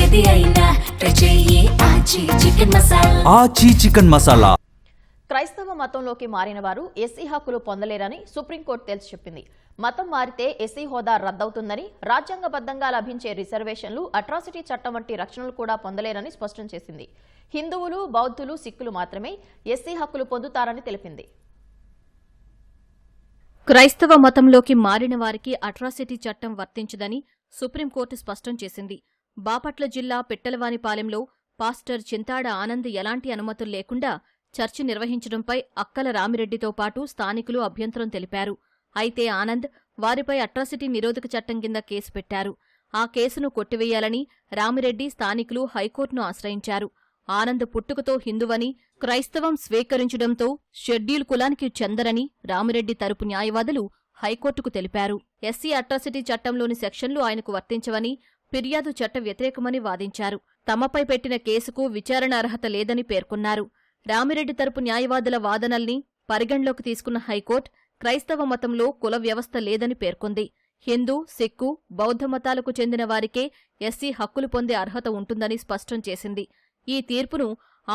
ఏది అయినా ట్రై చెయ్యి ఆచి చికెన్ మసాలా. ఆచి చికెన్ మసాలా. క్రైస్తవ మతంలోకి మారిన వారు ఎస్సీ హక్కులు పొందలేరని సుప్రీంకోర్టు తేల్చి చెప్పింది. మతం మారితే ఎస్సీ హోదా రద్దవుతుందని, రాజ్యాంగబద్ధంగా లభించే రిజర్వేషన్లు, అట్రాసిటీ చట్టం వంటి రక్షణలు కూడా పొందలేరని స్పష్టం చేసింది. హిందువులు, బౌద్ధులు, సిక్కులు మాత్రమే ఎస్సీ హక్కులు పొందుతారని తెలిపింది. క్రైస్తవ మతంలోకి మారిన వారికి అట్రాసిటీ చట్టం వర్తించదని సుప్రీంకోర్టు స్పష్టం చేసింది. బాపట్ల జిల్లా పిట్టలవానిపాలెంలో పాస్టర్ చింతాడ ఆనంద్ ఎలాంటి అనుమతులు లేకుండా చర్చి నిర్వహించడంపై అక్కల రామిరెడ్డితో పాటు స్థానికులు అభ్యంతరం తెలిపారు. అయితే ఆనంద్ వారిపై అట్రాసిటీ నిరోధక చట్టం కింద కేసు పెట్టారు. ఆ కేసును కొట్టివేయాలని రామిరెడ్డి, స్థానికులు హైకోర్టును ఆశ్రయించారు. ఆనంద్ పుట్టుకతో హిందువని, క్రైస్తవం స్వీకరించడంతో షెడ్యూల్ కులానికి చెందరని రామిరెడ్డి తరపు న్యాయవాదులు హైకోర్టుకు తెలిపారు. ఎస్సీ అట్రాసిటీ చట్టంలోని సెక్షన్లు ఆయనకు వర్తించవని, ఫిర్యాదు చట్ట వ్యతిరేకమని వాదించారు. తమపై పెట్టిన కేసుకు విచారణ అర్హత లేదని పేర్కొన్నారు. రామిరెడ్డి తరపు న్యాయవాదుల వాదనల్ని పరిగణలోకి తీసుకున్న హైకోర్టు క్రైస్తవ మతంలో కుల వ్యవస్థ లేదని పేర్కొంది. హిందూ, సిక్కు, బౌద్ధ మతాలకు చెందిన వారికే ఎస్సీ హక్కులు పొందే అర్హత ఉంటుందని స్పష్టం చేసింది. ఈ తీర్పును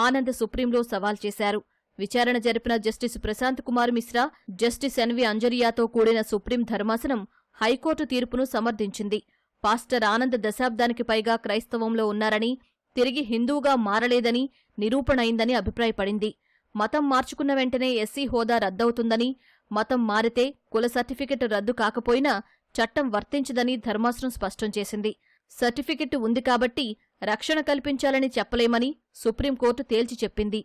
ఆనంద్ సుప్రీంలో సవాల్ చేశారు. విచారణ జరిపిన justice Prashant Kumar Mishra, justice NV అంజరియాతో కూడిన సుప్రీం ధర్మాసనం హైకోర్టు తీర్పును సమర్థించింది. పాస్టర్ ఆనంద్ దశాబ్దానికి పైగా క్రైస్తవంలో ఉన్నారని, తిరిగి హిందూగా మారలేదని నిరూపణైందని అభిప్రాయపడింది. మతం మార్చుకున్న వెంటనే ఎస్సీ హోదా రద్దవుతుందని, మతం మారితే కుల సర్టిఫికెట్ రద్దు కాకపోయినా చట్టం వర్తించదని ధర్మాసనం స్పష్టం చేసింది. సర్టిఫికెట్ ఉంది కాబట్టి రక్షణ కల్పించాలని చెప్పలేమని సుప్రీంకోర్టు తేల్చి చెప్పింది.